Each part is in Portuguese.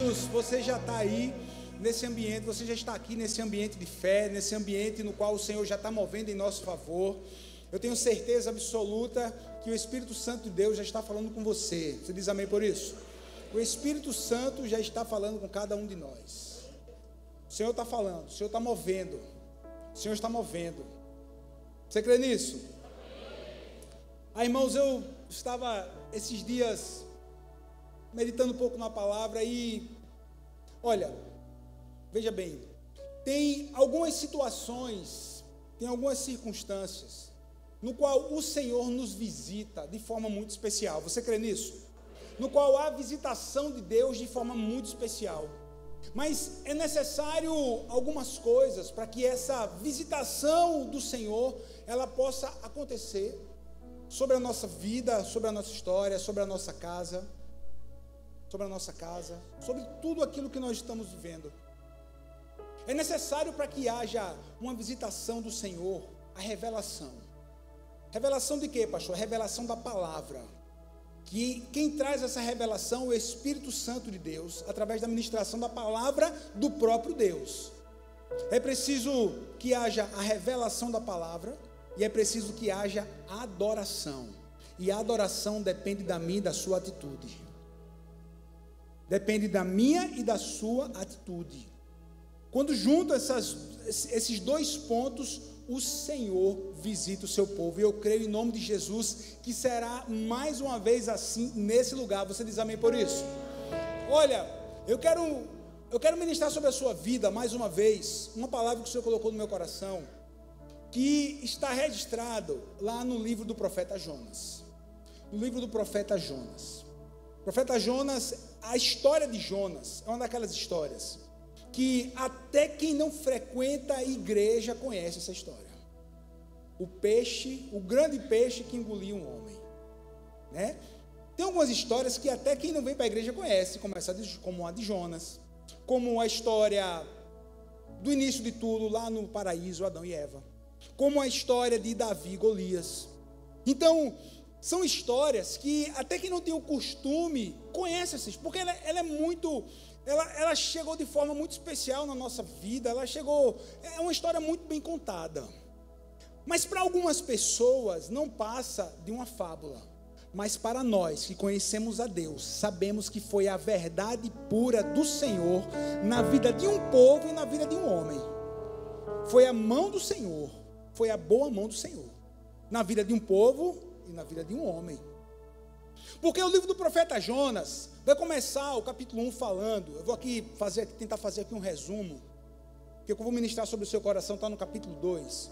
menos você já está aí nesse ambiente, você já está aqui nesse ambiente de fé, nesse ambiente no qual o Senhor já está movendo em nosso favor. Eu tenho certeza absoluta que o Espírito Santo de Deus já está falando com você. Você diz amém por isso? O Espírito Santo já está falando com cada um de nós. O Senhor está falando, o Senhor está movendo. O Senhor está movendo. Você crê nisso? Irmãos, eu estava esses dias meditando um pouco na palavra e, olha, veja bem, tem algumas situações, tem algumas circunstâncias, no qual o Senhor nos visita de forma muito especial. Você crê nisso? No qual há visitação de Deus de forma muito especial. Mas é necessário algumas coisas para que essa visitação do Senhor, ela possa acontecer sobre a nossa vida, sobre a nossa história, sobre a nossa casa, sobre tudo aquilo que nós estamos vivendo. É necessário para que haja uma visitação do Senhor, a revelação. Revelação de quê, pastor? Revelação da palavra. Que quem traz essa revelação é o Espírito Santo de Deus, através da ministração da palavra do próprio Deus. É preciso que haja a revelação da palavra e é preciso que haja adoração. E a adoração depende da minha e da sua atitude. Depende da minha e da sua atitude. Quando junto esses dois pontos, o Senhor visita o seu povo. E eu creio em nome de Jesus que será mais uma vez assim nesse lugar. Você diz amém por isso? Olha, eu quero ministrar sobre a sua vida mais uma vez uma palavra que o Senhor colocou no meu coração, que está registrado lá no livro do profeta Jonas. No livro do profeta Jonas. O profeta Jonas, a história de Jonas é uma daquelas histórias que até quem não frequenta a igreja conhece essa história. O peixe, o grande peixe que engoliu um homem, né? Tem algumas histórias que até quem não vem para a igreja conhece, como a de Jonas, como a história do início de tudo, lá no paraíso, Adão e Eva, como a história de Davi e Golias. Então, são histórias que até quem não tem o costume conhece essas, porque ela é muito... Ela chegou de forma muito especial na nossa vida, é uma história muito bem contada. Mas para algumas pessoas não passa de uma fábula. Mas para nós que conhecemos a Deus, sabemos que foi a verdade pura do Senhor na vida de um povo e na vida de um homem. Foi a mão do Senhor, foi a boa mão do Senhor, na vida de um povo e na vida de um homem. Porque o livro do profeta Jonas vai começar o capítulo 1 falando, eu vou aqui tentar fazer aqui um resumo, que eu vou ministrar sobre o seu coração, está no capítulo 2.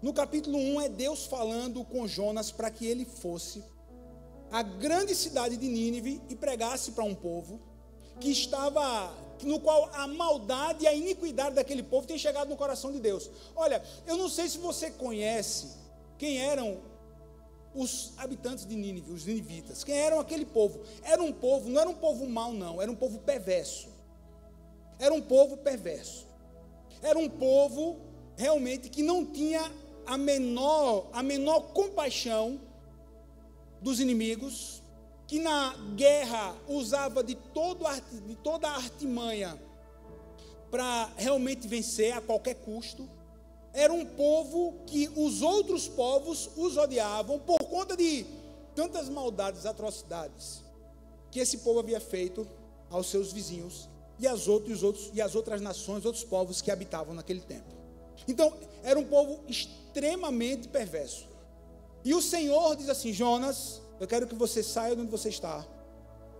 No capítulo 1 é Deus falando com Jonas para que ele fosse à grande cidade de Nínive e pregasse para um povo no qual a maldade e a iniquidade daquele povo tem chegado no coração de Deus. Olha, eu não sei se você conhece quem eram os habitantes de Nínive, os ninivitas. Quem eram aquele povo? Era um povo, não era um povo mau não, era um povo perverso. Era um povo perverso. Era um povo realmente que não tinha a menor compaixão dos inimigos, que na guerra usava de toda a artimanha para realmente vencer a qualquer custo. Era um povo que os outros povos os odiavam por conta de tantas maldades, atrocidades que esse povo havia feito aos seus vizinhos e às outras nações, outros povos que habitavam naquele tempo. Então, era um povo extremamente perverso. E o Senhor diz assim: Jonas, eu quero que você saia de onde você está,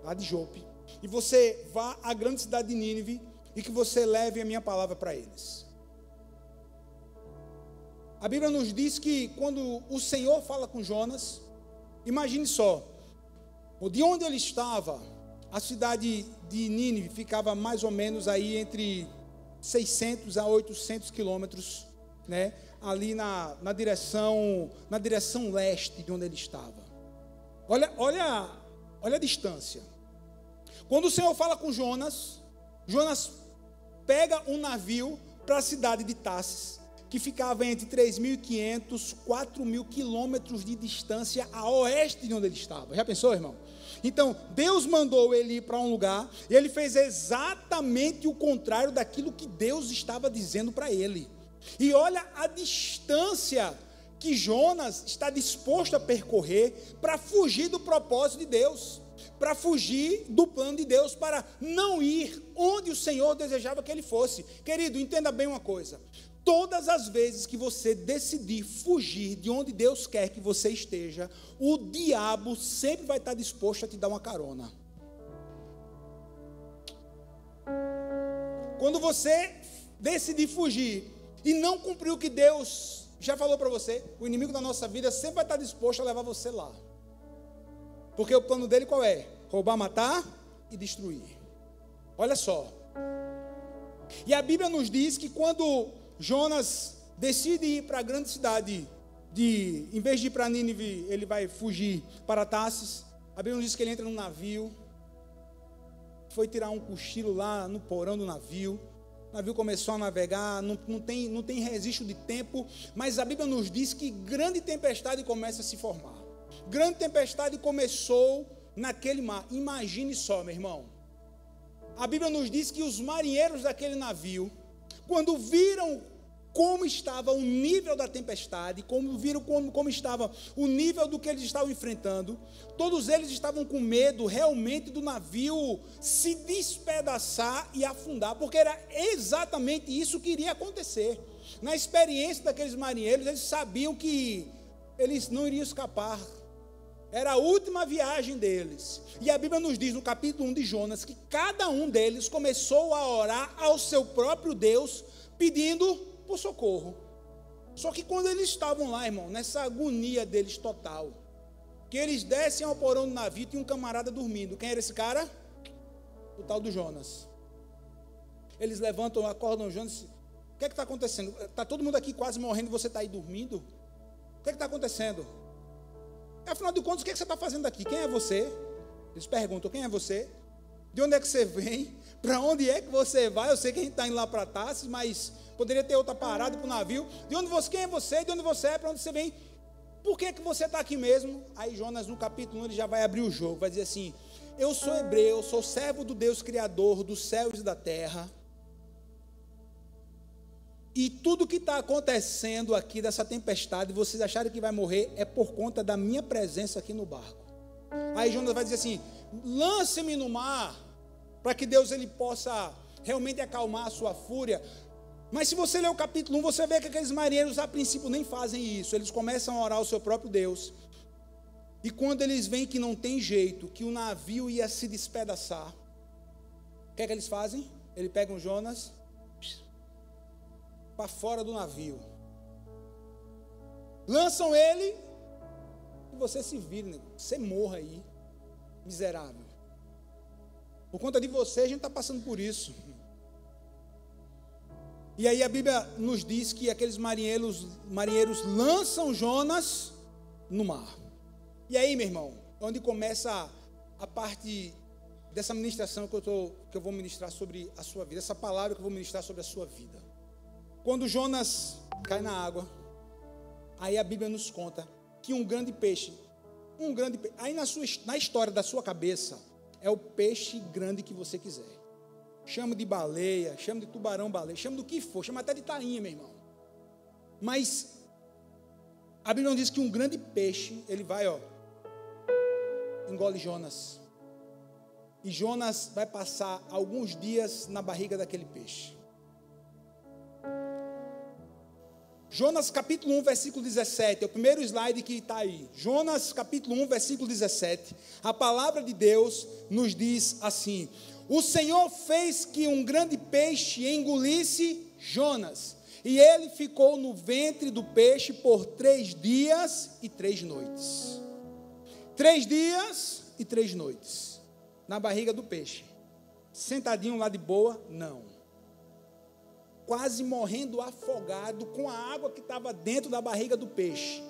lá de Jope, e você vá à grande cidade de Nínive e que você leve a minha palavra para eles. A Bíblia nos diz que quando o Senhor fala com Jonas, imagine só, de onde ele estava, a cidade de Nínive ficava mais ou menos aí entre 600 a 800 quilômetros, né? Ali na direção leste de onde ele estava. Olha a distância. Quando o Senhor fala com Jonas, Jonas pega um navio para a cidade de Tarsis, que ficava entre 3.500 e 4.000 quilômetros de distância a oeste de onde ele estava. Já pensou, irmão? Então, Deus mandou ele ir para um lugar, e ele fez exatamente o contrário daquilo que Deus estava dizendo para ele. E olha a distância que Jonas está disposto a percorrer para fugir do propósito de Deus, para fugir do plano de Deus, para não ir onde o Senhor desejava que ele fosse. Querido, entenda bem uma coisa: todas as vezes que você decidir fugir de onde Deus quer que você esteja, o diabo sempre vai estar disposto a te dar uma carona. Quando você decidir fugir e não cumprir o que Deus já falou para você, o inimigo da nossa vida sempre vai estar disposto a levar você lá. Porque o plano dele qual é? Roubar, matar e destruir. Olha só. E a Bíblia nos diz que quando Jonas decide ir para a grande cidade, em vez de ir para Nínive, ele vai fugir para Tarsis. A Bíblia nos diz que ele entra num navio, foi tirar um cochilo lá no porão do navio. O navio começou a navegar, não tem registro de tempo, mas a Bíblia nos diz que grande tempestade começa a se formar. Grande tempestade começou naquele mar. Imagine só, meu irmão. A Bíblia nos diz que os marinheiros daquele navio, quando viram como estava o nível da tempestade, como estava o nível do que eles estavam enfrentando, todos eles estavam com medo realmente do navio se despedaçar e afundar, porque era exatamente isso que iria acontecer. Na experiência daqueles marinheiros, eles sabiam que eles não iriam escapar. Era a última viagem deles. E a Bíblia nos diz no capítulo 1 de Jonas que cada um deles começou a orar ao seu próprio Deus, pedindo por socorro. Só que quando eles estavam lá, irmão, nessa agonia deles total, que eles descem ao porão do navio, tinha um camarada dormindo. Quem era esse cara? O tal do Jonas. Eles levantam, acordam o Jonas. O que é que está acontecendo? Está todo mundo aqui quase morrendo e você está aí dormindo? O que é que está acontecendo? Afinal de contas, o que é que você está fazendo aqui? Quem é você? Eles perguntam, quem é você? De onde é que você vem? Para onde é que você vai? Eu sei que a gente está indo lá para Tarsis, mas poderia ter outra parada para o navio. Quem é você? De onde você é? Para onde você vem? Por que você está aqui mesmo? Aí Jonas, no capítulo 1, ele já vai abrir o jogo, vai dizer assim: eu sou hebreu, sou servo do Deus Criador dos céus e da terra. E tudo que está acontecendo aqui dessa tempestade, vocês acharem que vai morrer, é por conta da minha presença aqui no barco. Aí Jonas vai dizer assim: lance-me no mar, para que Deus ele possa realmente acalmar a sua fúria. Mas se você ler o capítulo 1, você vê que aqueles marinheiros a princípio nem fazem isso. Eles começam a orar ao seu próprio Deus. E quando eles veem que não tem jeito, que o navio ia se despedaçar, o que é que eles fazem? Eles pegam Jonas para fora do navio, lançam ele e você se vira, né? Você morra aí, miserável. Por conta de você a gente está passando por isso. E aí a Bíblia nos diz que aqueles marinheiros lançam Jonas no mar. E aí, meu irmão, onde começa a parte dessa ministração que eu vou ministrar sobre a sua vida, essa palavra que eu vou ministrar sobre a sua vida. Quando Jonas cai na água, aí a Bíblia nos conta que um grande peixe, aí na história da sua cabeça, é o peixe grande que você quiser. Chama de baleia, chama de tubarão-baleia, chama do que for, chama até de tainha, meu irmão. Mas a Bíblia diz que um grande peixe, ele vai, engole Jonas. E Jonas vai passar alguns dias na barriga daquele peixe. Jonas capítulo 1, versículo 17, é o primeiro slide que está aí. Jonas capítulo 1, versículo 17. A palavra de Deus nos diz assim: o Senhor fez que um grande peixe engolisse Jonas, e ele ficou no ventre do peixe por 3 dias e 3 noites. 3 dias e 3 noites, na barriga do peixe. Sentadinho lá de boa? Não. Quase morrendo afogado com a água que estava dentro da barriga do peixe.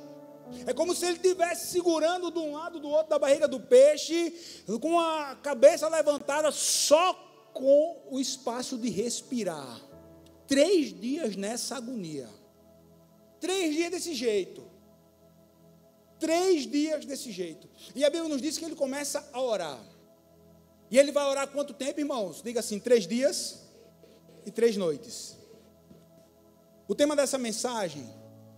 É como se ele estivesse segurando de um lado do outro da barriga do peixe, com a cabeça levantada, só com o espaço de respirar. 3 dias nessa agonia. 3 dias desse jeito. 3 dias desse jeito. E a Bíblia nos diz que ele começa a orar. E ele vai orar quanto tempo, irmãos? Diga assim, 3 dias e 3 noites. O tema dessa mensagem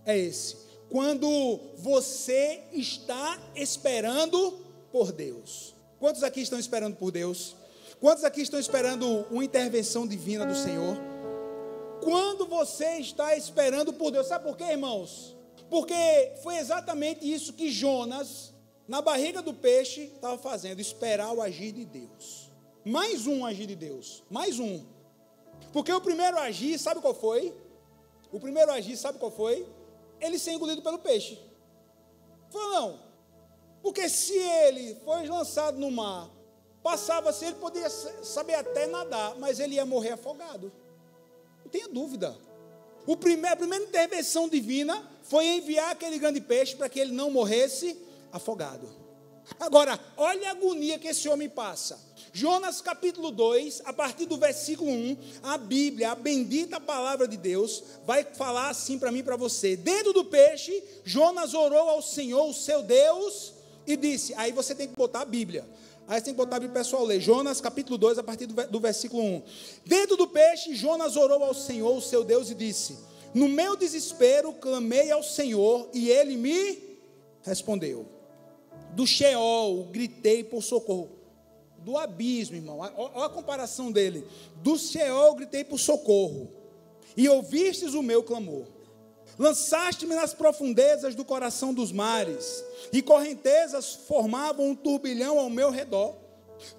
é esse: quando você está esperando por Deus. Quantos aqui estão esperando por Deus? Quantos aqui estão esperando uma intervenção divina do Senhor? Quando você está esperando por Deus, sabe por quê, irmãos? Porque foi exatamente isso que Jonas, na barriga do peixe, estava fazendo, esperar o agir de Deus. Mais um agir de Deus, mais um. Porque o primeiro agir, sabe qual foi? O primeiro agir, sabe qual foi? Ele ser engolido pelo peixe. Foi não? Porque se ele foi lançado no mar, passava-se, ele poderia saber até nadar, mas ele ia morrer afogado. Não tenha dúvida. A primeira intervenção divina foi enviar aquele grande peixe para que ele não morresse afogado. Agora, olha a agonia que esse homem passa. Jonas capítulo 2, a partir do versículo 1, a Bíblia, a bendita palavra de Deus, vai falar assim para mim e para você. Dentro do peixe, Jonas orou ao Senhor, o seu Deus, e disse, aí você tem que botar a Bíblia. Aí você tem que botar a Bíblia pessoal ler. Jonas capítulo 2, a partir do versículo 1. Dentro do peixe, Jonas orou ao Senhor, o seu Deus, e disse, no meu desespero, clamei ao Senhor, e ele me respondeu. Do Sheol, gritei por socorro. Do abismo, irmão, olha a comparação dele. Do Sheol, gritei por socorro. E ouvistes o meu clamor. Lançaste-me nas profundezas do coração dos mares, e correntezas formavam um turbilhão ao meu redor.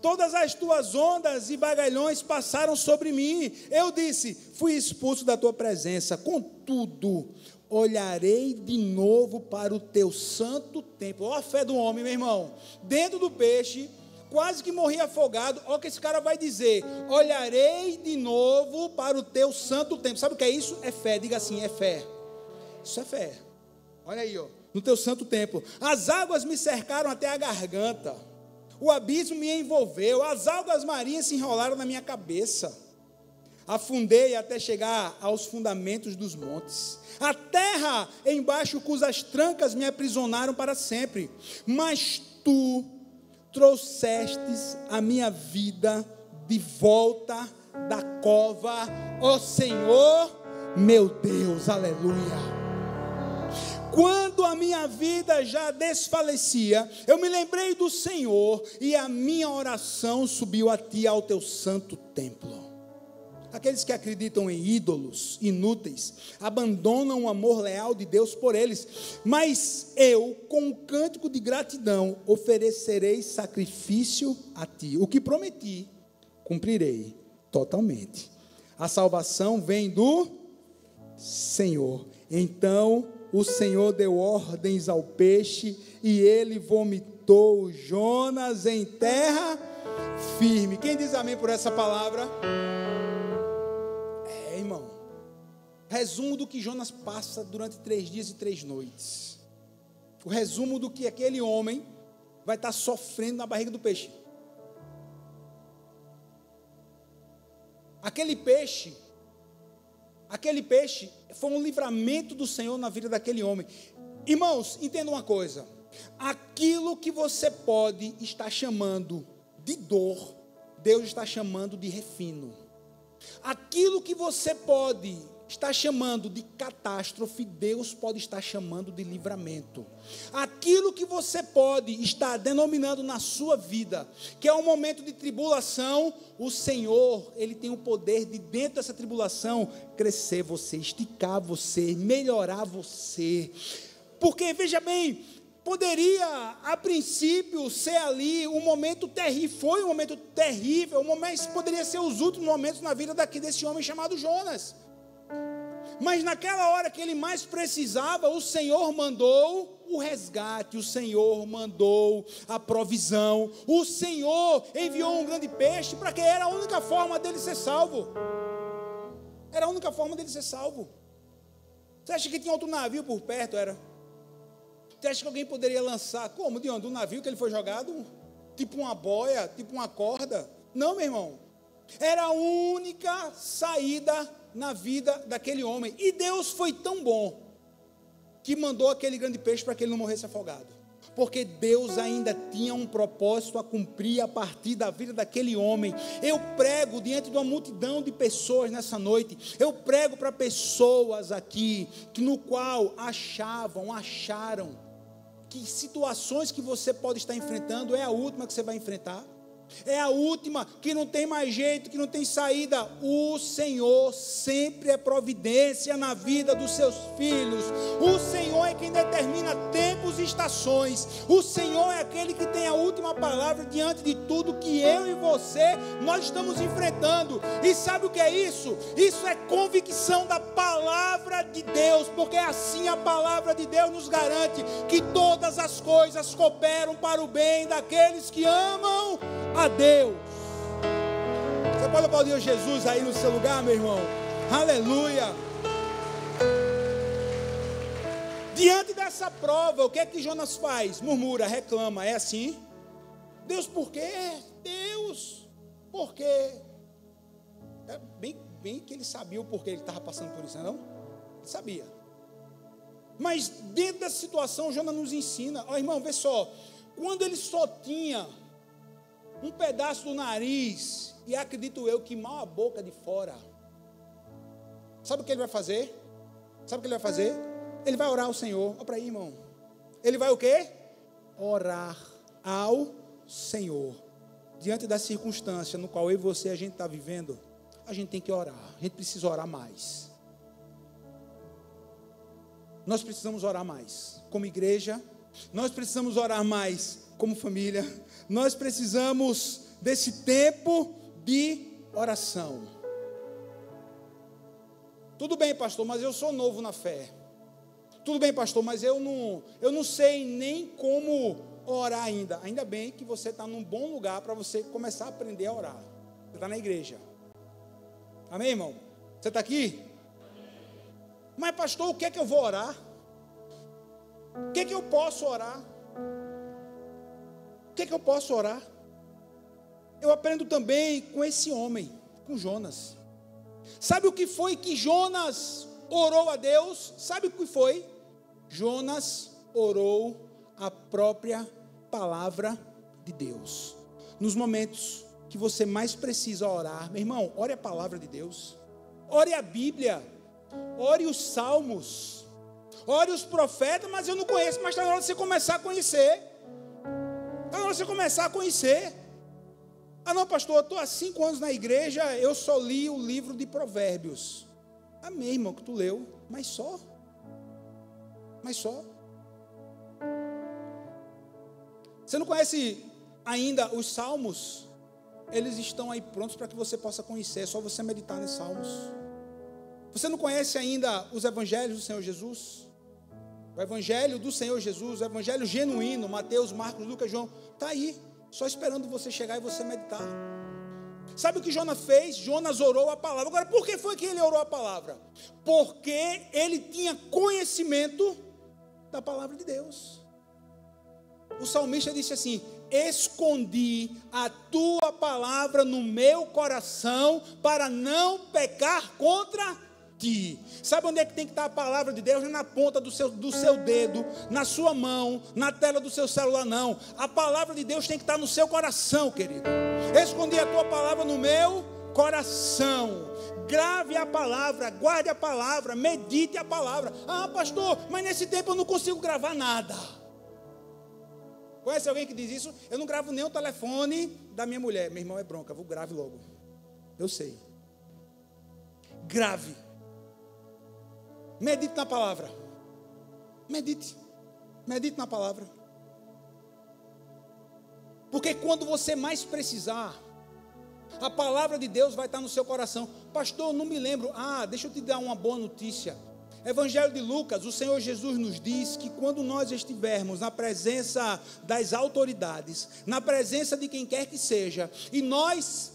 Todas as tuas ondas e vagalhões passaram sobre mim. Eu disse, fui expulso da tua presença. Contudo, olharei de novo para o teu santo templo. Olha a fé do homem, meu irmão. Dentro do peixe, quase que morri afogado. Olha o que esse cara vai dizer. Olharei de novo para o teu santo templo. Sabe o que é isso? É fé. Diga assim, é fé. Isso é fé. Olha aí, ó, no teu santo templo. As águas me cercaram até a garganta. O abismo me envolveu. As algas marinhas se enrolaram na minha cabeça. Afundei até chegar aos fundamentos dos montes. A terra embaixo cujas trancas me aprisionaram para sempre. Mas tu trouxestes a minha vida de volta da cova, ó Senhor, meu Deus, aleluia. Quando a minha vida já desfalecia, eu me lembrei do Senhor, e a minha oração subiu a ti, ao teu santo templo. Aqueles que acreditam em ídolos inúteis, abandonam o amor leal de Deus por eles. Mas eu, com um cântico de gratidão, oferecerei sacrifício a ti. O que prometi, cumprirei totalmente. A salvação vem do Senhor. Então o Senhor deu ordens ao peixe, e ele vomitou Jonas em terra firme. Quem diz amém por essa palavra? Irmão, resumo do que Jonas passa durante 3 dias e 3 noites. O resumo do que aquele homem vai estar sofrendo na barriga do peixe. Aquele peixe foi um livramento do Senhor na vida daquele homem. Irmãos, entenda uma coisa. Aquilo que você pode estar chamando de dor, Deus está chamando de refino. Aquilo que você pode estar chamando de catástrofe, Deus pode estar chamando de livramento. Aquilo que você pode estar denominando na sua vida, que é um momento de tribulação, o Senhor, Ele tem o poder de, dentro dessa tribulação, crescer você, esticar você, melhorar você. Porque, veja bem, poderia, a princípio, ser ali um momento terrível, foi um momento terrível, mas poderia ser os últimos momentos na vida desse homem chamado Jonas. Mas naquela hora que ele mais precisava, o Senhor mandou o resgate, o Senhor mandou a provisão, o Senhor enviou um grande peixe, para que era a única forma dele ser salvo. Era a única forma dele ser salvo. Você acha que tinha outro navio por perto? Era? Você acha que alguém poderia lançar, como, de onde? Do navio que ele foi jogado? Tipo uma boia, tipo uma corda? Não, meu irmão. Era a única saída na vida daquele homem. E Deus foi tão bom, que mandou aquele grande peixe para que ele não morresse afogado. porque Deus ainda tinha um propósito a cumprir a partir da vida daquele homem. Eu prego diante de uma multidão de pessoas nessa noite, eu prego para pessoas aqui, que no qual acharam, que situações que você pode estar enfrentando, é a última que você vai enfrentar, é a última, que não tem mais jeito, que não tem saída. O Senhor sempre é providência na vida dos seus filhos. O Senhor é quem determina tempos e estações. O Senhor é aquele que tem a última palavra diante de tudo que eu e você, nós estamos enfrentando. E sabe o que é isso? Isso é convicção da palavra de Deus, porque assim a palavra de Deus nos garante que todas as coisas cooperam para o bem daqueles que amam a Deus. Você pode aplaudir Jesus aí no seu lugar, meu irmão? Aleluia. Diante dessa prova, o que é que Jonas faz? Murmura, reclama. É assim? Deus, por quê? Deus, por quê? É bem que ele sabia o porquê ele estava passando por isso, não? Ele sabia. Mas dentro dessa situação, Jonas nos ensina. Ó, irmão, vê só. Quando ele só tinha um pedaço do nariz, e acredito eu que mal a boca de fora, sabe o que ele vai fazer? Sabe o que ele vai fazer? Ele vai orar ao Senhor. Olha para aí, irmão. Ele vai o quê? Orar ao Senhor. Diante da circunstância no qual eu e você, a gente está vivendo, a gente tem que orar. A gente precisa orar mais. Nós precisamos orar mais como igreja. Nós precisamos orar mais como família. Nós precisamos desse tempo de oração. Tudo bem, pastor, mas eu sou novo na fé. Tudo bem, pastor, mas eu não sei nem como orar ainda. Ainda bem que você está num bom lugar para você começar a aprender a orar. Você está na igreja. Amém, irmão? Você está aqui? Mas, pastor, o que é que eu vou orar? O que é que eu posso orar? O que é que eu posso orar? Eu aprendo também com esse homem, com Jonas. Sabe o que foi que Jonas orou a Deus? Sabe o que foi? Jonas orou a própria palavra de Deus. Nos momentos que você mais precisa orar, meu irmão, ore a palavra de Deus. Ore a Bíblia. Ore os salmos. Ore os profetas, mas eu não conheço, mas está na hora de você começar a conhecer. Está na hora de você começar a conhecer. Ah não, pastor, eu estou há 5 anos na igreja, eu só li o livro de Provérbios. Amém, irmão, que tu leu, mas só. Você não conhece ainda os salmos? Eles estão aí prontos para que você possa conhecer, é só você meditar nos salmos. Você não conhece ainda os evangelhos do Senhor Jesus? O evangelho do Senhor Jesus, o evangelho genuíno, Mateus, Marcos, Lucas, João, está aí, só esperando você chegar e você meditar. Sabe o que Jonas fez? Jonas orou a palavra. Agora, por que foi que ele orou a palavra? Porque ele tinha conhecimento da palavra de Deus. O salmista disse assim: escondi a tua palavra no meu coração para não pecar contra ti. Sabe onde é que tem que estar a palavra de Deus? Não é na ponta do seu dedo, na sua mão, na tela do seu celular, não. A palavra de Deus tem que estar no seu coração, querido. Escondi a tua palavra no meu coração. Grave a palavra, guarde a palavra, medite a palavra. Ah, pastor, mas nesse tempo eu não consigo gravar nada. Conhece alguém que diz isso? Eu não gravo nem o telefone da minha mulher. Meu irmão é bronca, vou grave logo. Eu sei. Grave. Medite na palavra. Medite na palavra. Porque quando você mais precisar, a palavra de Deus vai estar no seu coração. Pastor, não me lembro. Deixa eu te dar uma boa notícia. Evangelho de Lucas, o Senhor Jesus nos diz que quando nós estivermos na presença das autoridades, na presença de quem quer que seja, e nós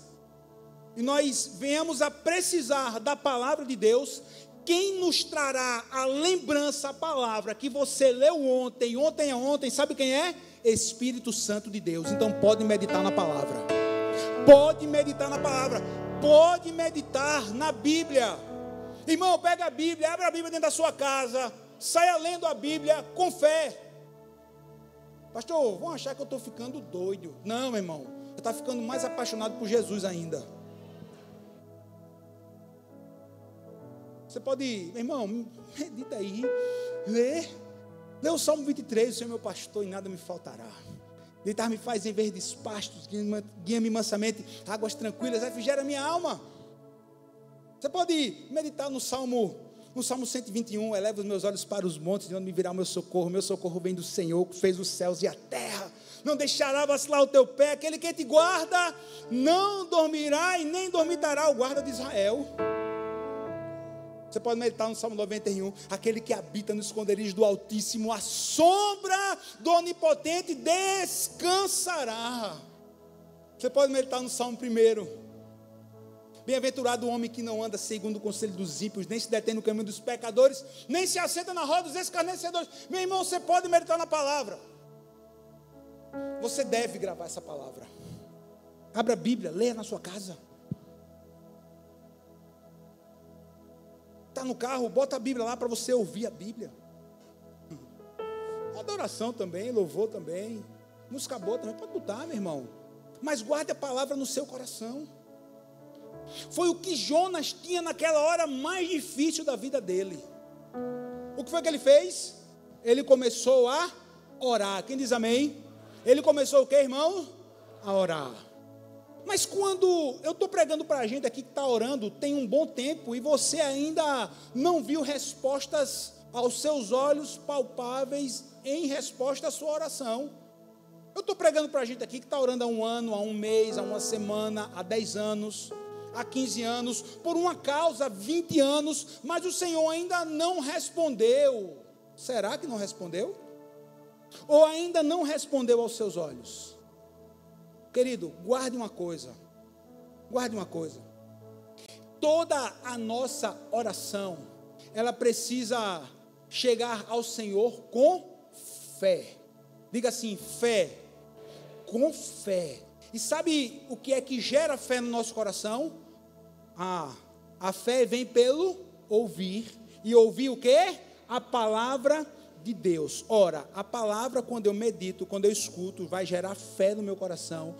venhamos a precisar da palavra de Deus, quem nos trará a lembrança, a palavra que você leu ontem, sabe quem é? Espírito Santo de Deus. Então pode meditar na palavra. Pode meditar na palavra. Pode meditar na Bíblia. Irmão, pega a Bíblia, abre a Bíblia dentro da sua casa, saia lendo a Bíblia com fé. Pastor, vão achar que eu estou ficando doido. Não, meu irmão, eu estou ficando mais apaixonado por Jesus ainda. Você pode, meu irmão, medita aí, lê o Salmo 23, o Senhor é meu pastor e nada me faltará. Deitar-me faz em verdes pastos, guia-me mansamente, águas tranquilas, refrigera minha alma. Você pode meditar no Salmo 121, eleva os meus olhos para os montes, de onde me virá o meu socorro vem do Senhor, que fez os céus e a terra. Não deixará vacilar o teu pé, aquele que te guarda, não dormirá e nem dormitará o guarda de Israel. Você pode meditar no Salmo 91, aquele que habita no esconderijo do Altíssimo, a sombra do Onipotente descansará. Você pode meditar no Salmo 1. Bem-aventurado o homem que não anda segundo o conselho dos ímpios, nem se detém no caminho dos pecadores, nem se assenta na roda dos escarnecedores. Meu irmão, você pode meditar na palavra. Você deve gravar essa palavra. Abra a Bíblia, leia na sua casa. Está no carro, bota a Bíblia lá para você ouvir a Bíblia. Adoração também, louvor também, música boa também, pode botar, meu irmão. Mas guarde a palavra no seu coração. Foi o que Jonas tinha naquela hora mais difícil da vida dele. O que foi que ele fez? Ele começou a orar. Quem diz amém? Ele começou o que, irmão? A orar. Mas quando eu estou pregando para a gente aqui que está orando, tem um bom tempo, e você ainda não viu respostas aos seus olhos palpáveis em resposta à sua oração. Eu estou pregando para a gente aqui que está orando há um ano, há um mês, há uma semana, há 10 anos, há 15 anos, por uma causa, há 20 anos, mas o Senhor ainda não respondeu. Será que não respondeu? Ou ainda não respondeu aos seus olhos? Querido, guarde uma coisa. Toda a nossa oração, ela precisa chegar ao Senhor com fé. Diga assim, fé. Com fé. E sabe o que é que gera fé no nosso coração? A fé vem pelo ouvir. E ouvir o quê? A palavra de Deus. Ora, a palavra, quando eu medito, quando eu escuto, vai gerar fé no meu coração,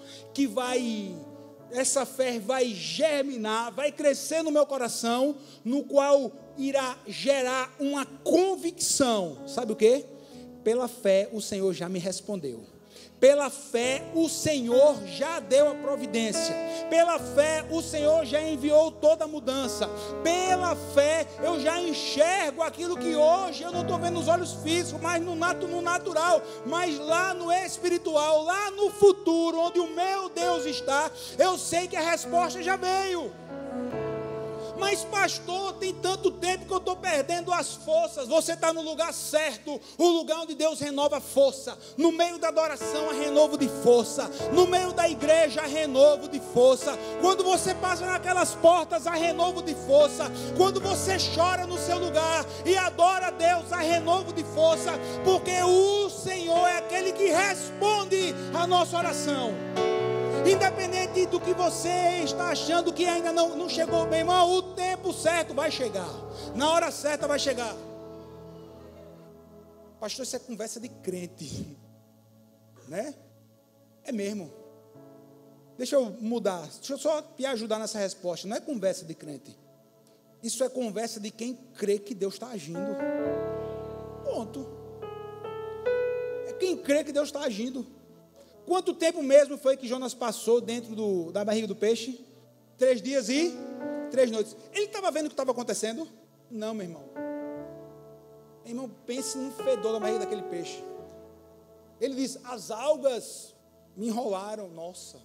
essa fé vai germinar, vai crescer no meu coração, no qual irá gerar uma convicção. Sabe o quê? Pela fé o Senhor já me respondeu. Pela fé o Senhor já deu a providência. Pela fé o Senhor já enviou toda a mudança. Pela fé eu já enxergo aquilo que hoje eu não estou vendo nos olhos físicos, mas no natural, mas lá no espiritual, lá no futuro, onde o meu Deus está, eu sei que a resposta já veio. Mas pastor, tem tanto tempo que eu estou perdendo as forças. Você está no lugar certo, o lugar onde Deus renova a força. No meio da adoração há renovo de força. No meio da igreja há renovo de força. Quando você passa naquelas portas há renovo de força. Quando você chora no seu lugar e adora a Deus há renovo de força. Porque o Senhor é aquele que responde a nossa oração. Independente do que você está achando que ainda não chegou, meu irmão, o tempo certo vai chegar. Na hora certa vai chegar. Pastor, isso é conversa de crente, né? É mesmo. Deixa eu mudar, deixa eu só te ajudar nessa resposta. Não é conversa de crente. Isso é conversa de quem crê que Deus está agindo. Ponto. É quem crê que Deus está agindo. Quanto tempo mesmo foi que Jonas passou dentro da barriga do peixe? 3 dias e 3 noites. Ele estava vendo o que estava acontecendo? Não, meu irmão. Meu irmão, pense no fedor da barriga daquele peixe. Ele diz, as algas me enrolaram. Nossa.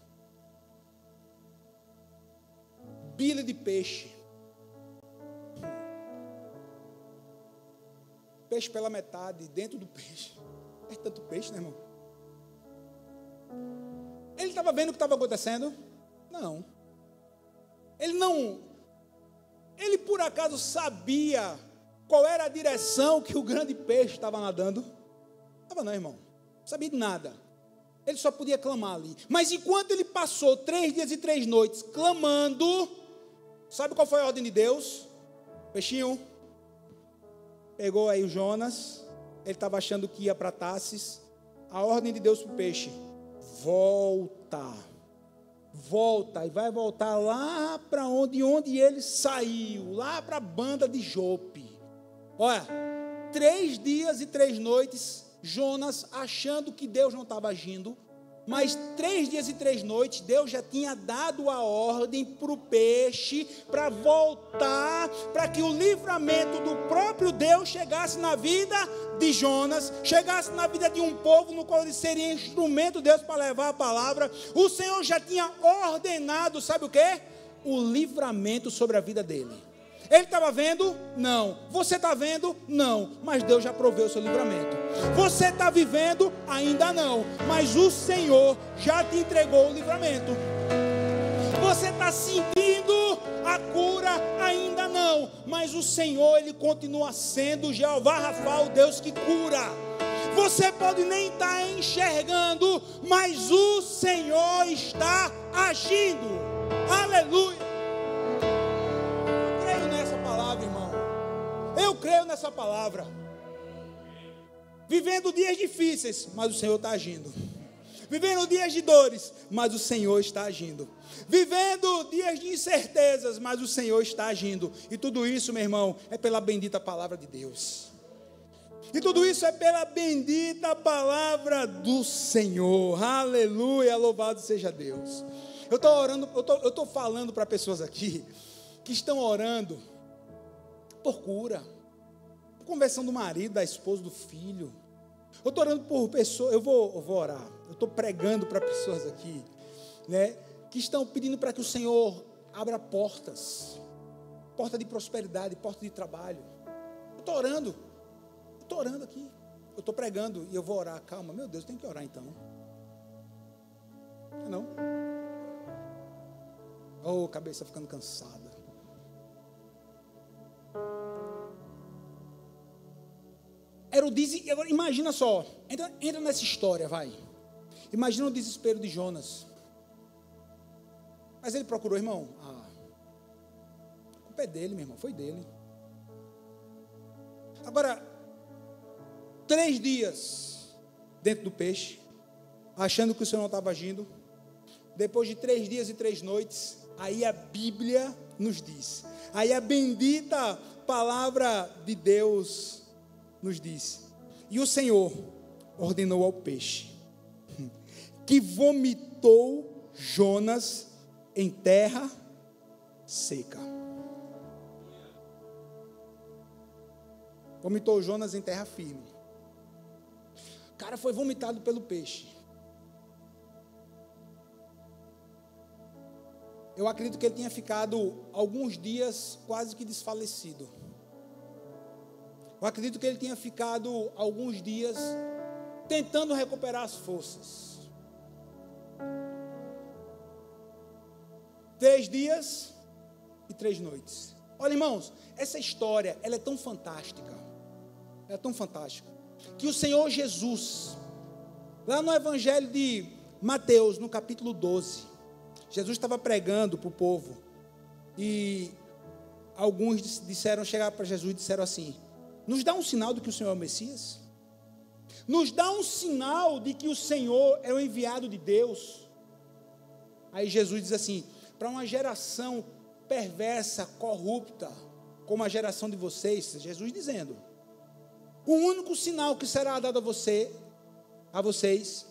Bila de peixe. Peixe pela metade, dentro do peixe. É tanto peixe, né, irmão? Ele estava vendo o que estava acontecendo? Não. Ele por acaso sabia qual era a direção que o grande peixe estava nadando? Não estava não, irmão. Não sabia de nada. Ele só podia clamar ali. Mas enquanto ele passou 3 dias e 3 noites clamando, sabe qual foi a ordem de Deus? Peixinho pegou aí o Jonas. Ele estava achando que ia para Tarsis. a ordem de Deus para o peixe: volta, e vai voltar lá para onde ele saiu, lá para a banda de Jope. Olha, 3 dias e 3 noites, Jonas achando que Deus não estava agindo, mas 3 dias e 3 noites, Deus já tinha dado a ordem para o peixe, para voltar, para que o livramento do próprio Deus chegasse na vida de Jonas, chegasse na vida de um povo no qual ele seria instrumento de Deus para levar a palavra. O Senhor já tinha ordenado, sabe o quê? O livramento sobre a vida dele. Ele estava vendo? Não. Você está vendo? Não. Mas Deus já proveu o seu livramento. Você está vivendo? Ainda não. Mas o Senhor já te entregou o livramento. Você está sentindo a cura? Ainda não. Mas o Senhor, Ele continua sendo Jeová Rafa, o Deus que cura. Você pode nem estar enxergando, mas o Senhor está agindo. Aleluia. Eu creio nessa palavra. Vivendo dias difíceis, mas o Senhor está agindo. Vivendo dias de dores, mas o Senhor está agindo. Vivendo dias de incertezas, mas o Senhor está agindo. E tudo isso, meu irmão, é pela bendita palavra de Deus. E tudo isso é pela bendita palavra do Senhor. Aleluia, louvado seja Deus. Eu estou orando, eu estou falando para pessoas aqui que estão orando por cura, por conversão do marido, da esposa, do filho. Eu estou orando por pessoas, eu vou orar. Eu estou pregando para pessoas aqui, né, que estão pedindo para que o Senhor abra portas, porta de prosperidade, porta de trabalho. Eu estou orando aqui. Eu estou pregando e eu vou orar. Calma, meu Deus, tem que orar então. Não? Oh, cabeça ficando cansada. Agora imagina só, entra nessa história, vai. Imagina o desespero de Jonas. Mas ele procurou, irmão. A culpa é dele, meu irmão, foi dele. Agora, 3 dias dentro do peixe, achando que o Senhor não estava agindo. Depois de 3 dias e 3 noites, aí a Bíblia nos diz, aí a bendita palavra de Deus nos diz: e o Senhor ordenou ao peixe que vomitou Jonas em terra seca. Vomitou Jonas em terra firme. O cara foi vomitado pelo peixe. Eu acredito que ele tinha ficado alguns dias quase que desfalecido. Eu acredito que ele tinha ficado alguns dias tentando recuperar as forças. 3 dias e 3 noites. Olha, irmãos, essa história, ela é tão fantástica. Ela é tão fantástica. Que o Senhor Jesus, lá no Evangelho de Mateus, no capítulo 12, Jesus estava pregando para o povo. E alguns chegaram para Jesus e disseram assim: nos dá um sinal de que o Senhor é o Messias? Nos dá um sinal de que o Senhor é o enviado de Deus? Aí Jesus diz assim: para uma geração perversa, corrupta, como a geração de vocês, Jesus dizendo, o único sinal que será dado a vocês,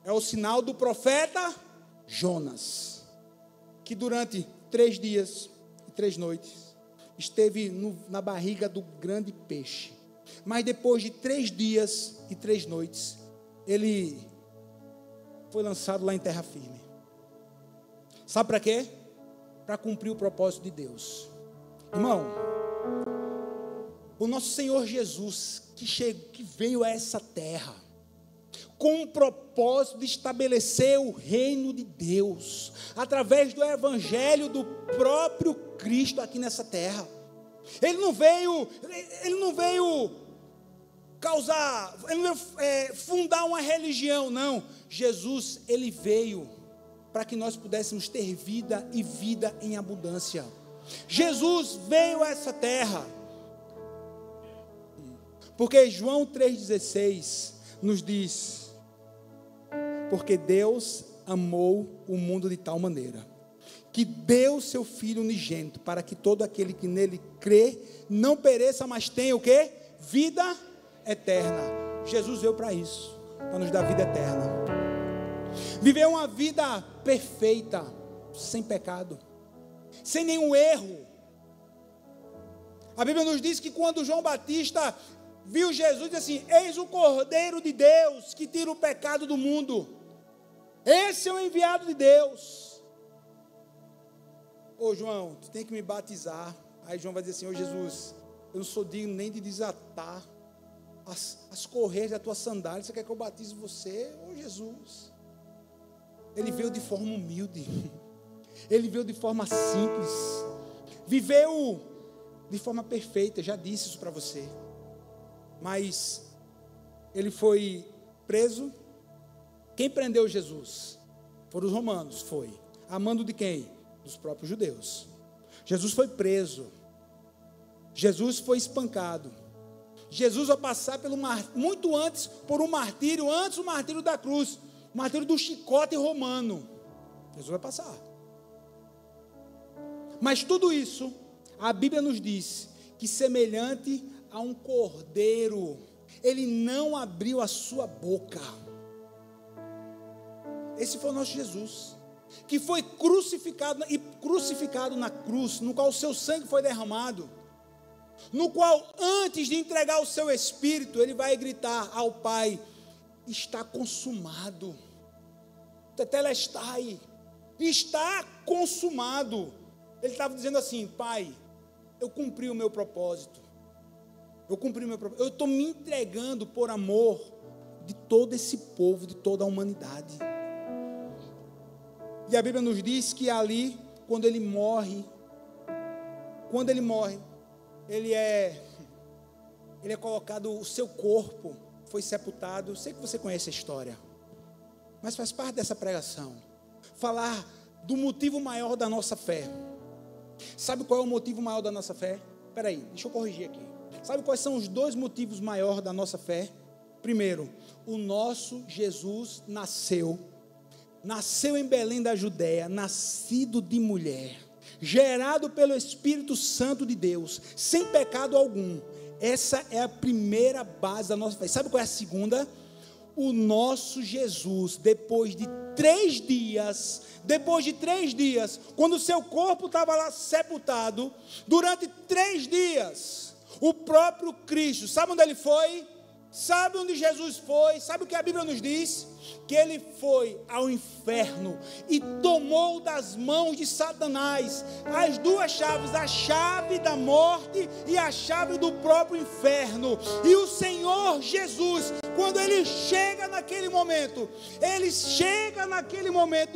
é o sinal do profeta Jonas, que durante 3 dias e 3 noites, esteve na barriga do grande peixe. Mas depois de 3 dias e 3 noites, ele foi lançado lá em terra firme. Sabe para quê? Para cumprir o propósito de Deus. Irmão, o nosso Senhor Jesus, que veio a essa terra, com o propósito de estabelecer o reino de Deus, através do evangelho do próprio Cristo aqui nessa terra. Ele não veio fundar uma religião, não. Jesus, ele veio para que nós pudéssemos ter vida e vida em abundância. Jesus veio a essa terra, porque João 3,16 nos diz Porque Deus amou o mundo de tal maneira que deu seu Filho unigênito, para que todo aquele que nele crê não pereça, mas tenha o quê? Vida eterna. Jesus veio para isso, para nos dar vida eterna. Viver uma vida perfeita, sem pecado, sem nenhum erro. A Bíblia nos diz que quando João Batista viu Jesus, disse assim: eis o Cordeiro de Deus que tira o pecado do mundo. Esse é o enviado de Deus. Ô João, tu tem que me batizar. Aí João vai dizer assim: ô Jesus, eu não sou digno nem de desatar as correias da tua sandália. Você quer que eu batize você? Ô Jesus. Ele veio de forma humilde. Ele veio de forma simples. Viveu de forma perfeita. Já disse isso para você. Mas ele foi preso. Quem prendeu Jesus? Foram os romanos. Foi. A mando de quem? Dos próprios judeus. Jesus foi preso. Jesus foi espancado. Jesus vai passar muito antes por um martírio, antes do martírio da cruz, o martírio do chicote romano. Jesus vai passar. Mas tudo isso, a Bíblia nos diz que semelhante a um cordeiro, ele não abriu a sua boca. Esse foi o nosso Jesus, que foi crucificado na cruz, no qual o seu sangue foi derramado, no qual antes de entregar o seu espírito, ele vai gritar ao Pai: está consumado, tetelestai, está consumado. Ele estava dizendo assim: Pai, eu cumpri o meu propósito, eu estou me entregando por amor de todo esse povo, de toda a humanidade. E a Bíblia nos diz que ali, quando ele morre, ele é colocado, o seu corpo foi sepultado. Eu sei que você conhece a história, mas faz parte dessa pregação falar do motivo maior da nossa fé. Sabe qual é o motivo maior da nossa fé? Espera aí, deixa eu corrigir aqui. Sabe quais são os dois motivos maiores da nossa fé? Primeiro, o nosso Jesus nasceu em Belém da Judéia, nascido de mulher, gerado pelo Espírito Santo de Deus, sem pecado algum. Essa é a primeira base da nossa fé. Sabe qual é a segunda? O nosso Jesus, depois de 3 dias, quando o seu corpo estava lá sepultado, durante 3 dias, o próprio Cristo, sabe onde ele foi? Sabe onde Jesus foi? Sabe o que a Bíblia nos diz? Que ele foi ao inferno e tomou das mãos de Satanás as 2 chaves, a chave da morte e a chave do próprio inferno. E o Senhor Jesus, quando ele chega naquele momento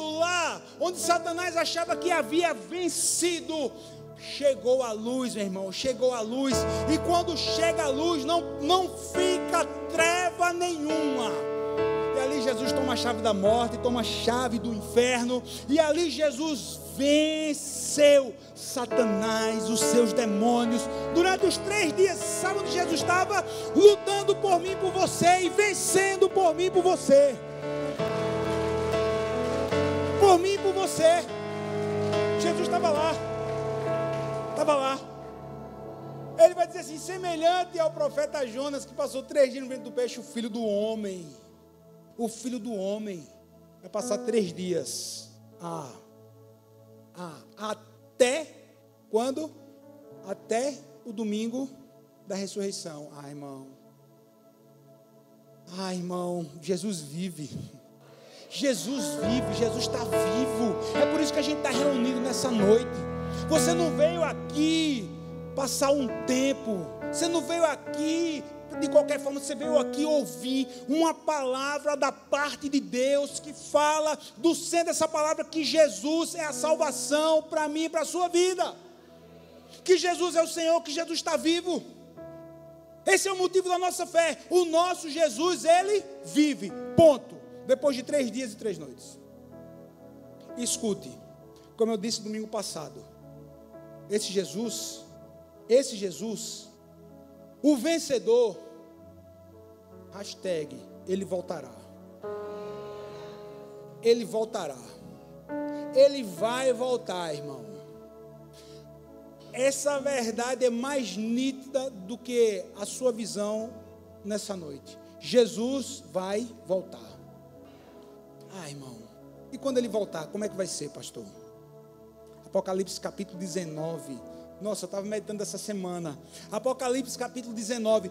lá onde Satanás achava que havia vencido, chegou a luz, meu irmão, chegou a luz. E quando chega a luz, não fica treva nenhuma. E ali Jesus toma a chave da morte, toma a chave do inferno, e ali Jesus venceu Satanás, os seus demônios. Durante os 3 dias, sabe onde Jesus estava? Lutando por mim, por você, e vencendo por mim, por você. Por mim, por você. Jesus estava lá. Ele vai dizer assim: semelhante ao profeta Jonas, que passou 3 dias no ventre do peixe, o filho do homem vai passar 3 dias. Até quando? Até o domingo da ressurreição. Irmão, Jesus vive. Jesus está vivo. É por isso que a gente está reunido nessa noite. Você não veio aqui passar um tempo, você não veio aqui de qualquer forma, você veio aqui ouvir uma palavra da parte de Deus, que fala do centro dessa palavra, que Jesus é a salvação para mim e para a sua vida, que Jesus é o Senhor, que Jesus está vivo. Esse é o motivo da nossa fé. O nosso Jesus, ele vive, ponto. Depois de 3 dias e 3 noites. Escute, como eu disse domingo passado, esse Jesus, o vencedor, #, ele voltará. ele voltará. Ele vai voltar, irmão. Essa verdade é mais nítida do que a sua visão nessa noite. Jesus vai voltar. Irmão, e quando ele voltar, como é que vai ser, pastor? Apocalipse capítulo 19. Nossa, eu estava meditando essa semana. Apocalipse capítulo 19.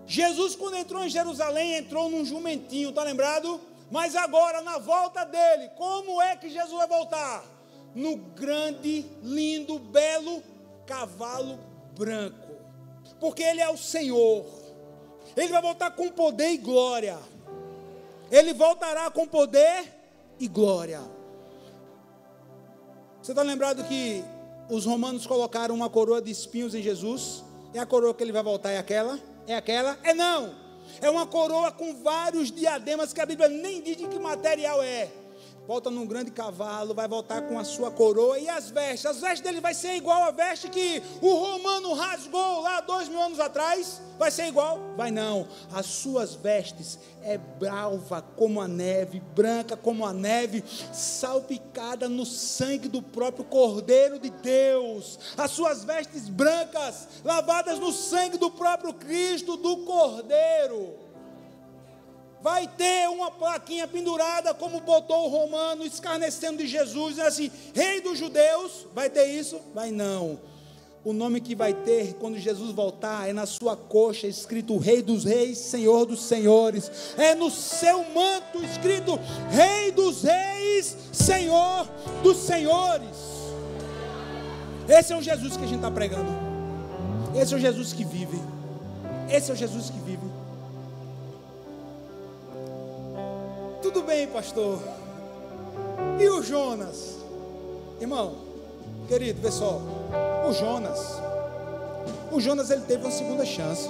Jesus, quando entrou em Jerusalém, entrou num jumentinho, está lembrado? Mas agora, na volta dele, como é que Jesus vai voltar? No grande, lindo, belo cavalo branco. Porque ele é o Senhor. Ele vai voltar com poder e glória. Ele voltará com poder e glória. Você está lembrado que os romanos colocaram uma coroa de espinhos em Jesus? É a coroa que ele vai voltar, é aquela? É aquela? É não. É uma coroa com vários diademas que a Bíblia nem diz de que material é. Volta num grande cavalo, vai voltar com a sua coroa e as vestes dele vai ser igual a veste que o romano rasgou lá 2000 anos atrás. Vai ser igual? Vai não. As suas vestes é brava como a neve, branca como a neve, salpicada no sangue do próprio Cordeiro de Deus. As suas vestes brancas, lavadas no sangue do próprio Cristo, do Cordeiro. Vai ter uma plaquinha pendurada, como botou o romano, escarnecendo de Jesus, assim, rei dos judeus. Vai ter isso? Vai não. O nome que vai ter quando Jesus voltar é na sua coxa escrito Rei dos Reis, Senhor dos Senhores. É no seu manto escrito Rei dos Reis, Senhor dos Senhores. Esse é o Jesus que a gente está pregando. Esse é o Jesus que vive. Esse é o Jesus que vive. Tudo bem, pastor. E o Jonas? Irmão, querido, vê só. O Jonas ele teve uma segunda chance.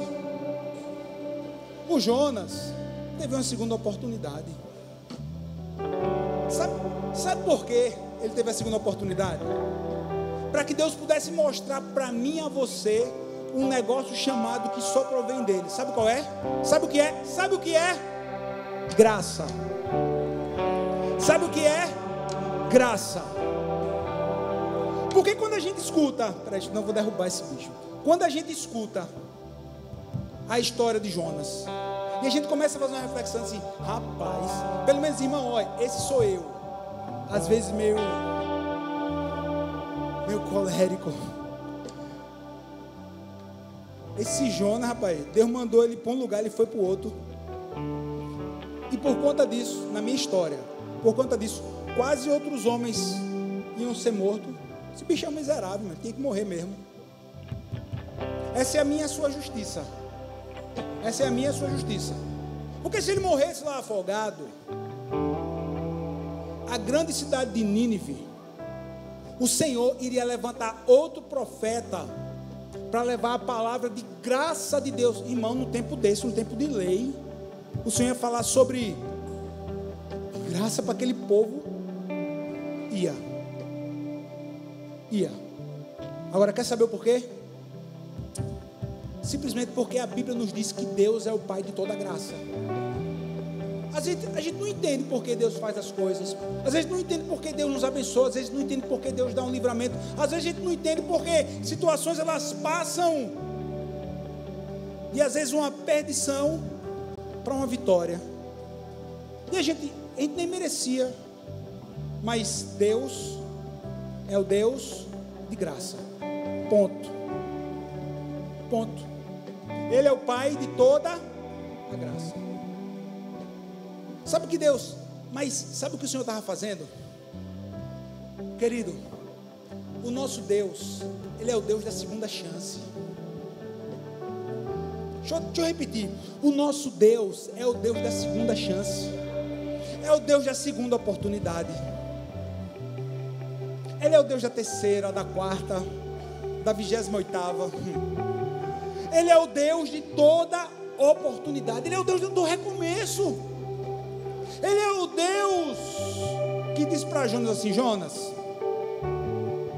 O Jonas teve uma segunda oportunidade. Sabe por que ele teve a segunda oportunidade? Para que Deus pudesse mostrar para mim e a você um negócio chamado que só provém dele. Sabe qual é? Sabe o que é? Sabe o que é? Graça. Sabe o que é? Graça. Porque quando a gente escuta, peraí, não vou derrubar esse bicho. Quando a gente escuta a história de Jonas, e a gente começa a fazer uma reflexão assim, rapaz, pelo menos irmão, olha, esse sou eu. Às vezes meio colérico. Esse Jonas, rapaz, Deus mandou ele para um lugar, ele foi para o outro. E por conta disso, na minha história, por conta disso, quase outros homens iam ser mortos. Esse bicho é um miserável, mano, tinha que morrer mesmo. Essa é a minha e a sua justiça. Essa é a minha e a sua justiça. Porque se ele morresse lá afogado, a grande cidade de Nínive, o Senhor iria levantar outro profeta para levar a palavra de graça de Deus. Irmão, no tempo desse, no tempo de lei, o Senhor ia falar sobre graça para aquele povo. Ia. Agora, quer saber o porquê? Simplesmente porque a Bíblia nos diz que Deus é o Pai de toda graça. A gente não entende por que Deus faz as coisas. Às vezes não entende por que Deus nos abençoa. Às vezes não entende por que Deus dá um livramento. Às vezes a gente não entende porque situações elas passam. E às vezes uma perdição para uma vitória. E a gente nem merecia. Mas Deus é o Deus de graça. Ponto. Ele é o Pai de toda a graça. Sabe o que Deus, mas sabe o que o Senhor estava fazendo? Querido, o nosso Deus, Ele é o Deus da segunda chance. Deixa eu repetir. O nosso Deus é o Deus da segunda chance. É o Deus da segunda oportunidade. Ele é o Deus da terceira, da quarta, da 28ª. Ele é o Deus de toda oportunidade. Ele é o Deus do recomeço. Ele é o Deus que diz para Jonas assim: Jonas,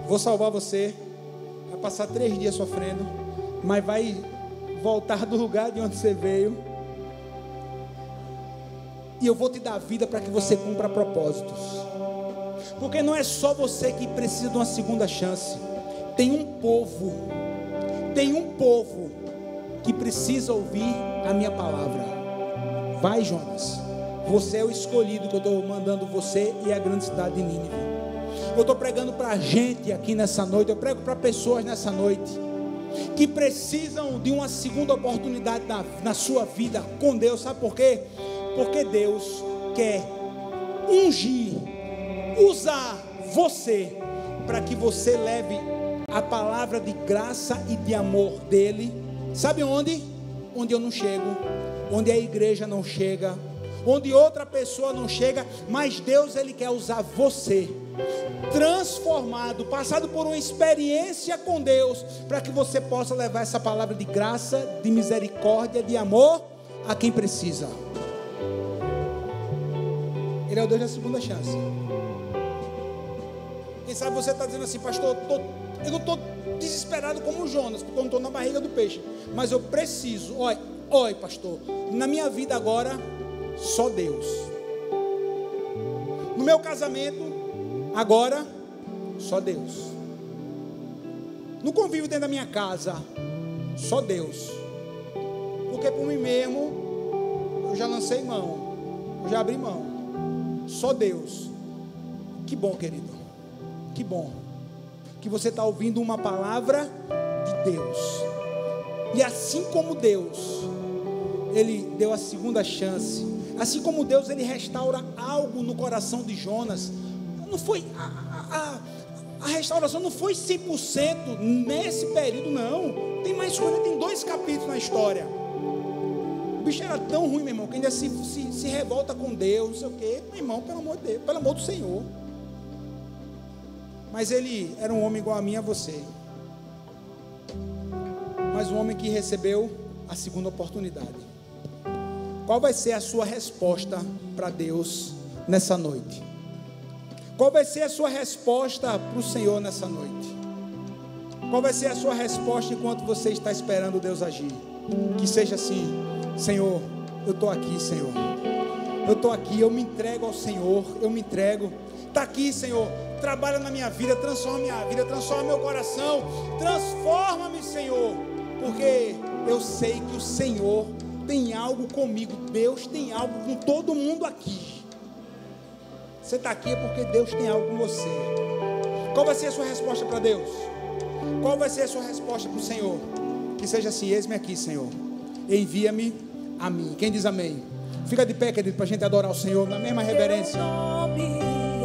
vou salvar você. Vai passar 3 dias sofrendo, mas vai voltar do lugar de onde você veio. e eu vou te dar vida para que você cumpra propósitos. Porque não é só você que precisa de uma segunda chance. Tem um povo que precisa ouvir a minha palavra. Vai, Jonas, você é o escolhido que eu estou mandando, você e a grande cidade de Nínive. Eu estou pregando para a gente aqui nessa noite, eu prego para pessoas nessa noite que precisam de uma segunda oportunidade na sua vida com Deus. Sabe por quê? Porque Deus quer ungir, usar você para que você leve a palavra de graça e de amor dele. Sabe onde? Onde eu não chego, onde a igreja não chega, onde outra pessoa não chega, mas Deus, ele quer usar você, transformado, passado por uma experiência com Deus, para que você possa levar essa palavra de graça, de misericórdia, de amor a quem precisa. Ele é o Deus da segunda chance. Quem sabe você está dizendo assim: pastor, eu não estou desesperado como o Jonas, porque eu não estou na barriga do peixe, mas eu preciso. Olha, pastor, na minha vida agora, só Deus. No meu casamento, agora, só Deus. No convívio dentro da minha casa, só Deus. Porque por mim mesmo, eu já lancei mão, eu já abri mão. Só Deus. Que bom, querido, que bom que você está ouvindo uma palavra de Deus. E assim como Deus, ele deu a segunda chance, assim como Deus, ele restaura algo no coração de Jonas. Não foi a restauração não foi 100% nesse período, não. Tem mais coisa, tem 2 capítulos na história. O bicho era tão ruim, meu irmão, que ainda se revolta com Deus, não sei o quê. Meu irmão, pelo amor de Deus, pelo amor do Senhor. Mas ele era um homem igual a mim e a você, mas um homem que recebeu a segunda oportunidade. Qual vai ser a sua resposta para Deus nessa noite? Qual vai ser a sua resposta para o Senhor nessa noite? Qual vai ser a sua resposta enquanto você está esperando Deus agir? Que seja assim: Senhor, eu estou aqui, Senhor, eu estou aqui, eu me entrego ao Senhor, eu me entrego. Está aqui, Senhor, trabalha na minha vida, transforma minha vida, transforma meu coração, transforma-me, Senhor, porque eu sei que o Senhor tem algo comigo, Deus tem algo com todo mundo aqui. Você está aqui é porque Deus tem algo com você. Qual vai ser a sua resposta para Deus? Qual vai ser a sua resposta para o Senhor? Que seja assim: eis-me aqui, Senhor, envia-me a mim. Quem diz amém? Fica de pé, querido, para a gente adorar o Senhor na mesma reverência. Teu nome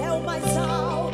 é o mais alto.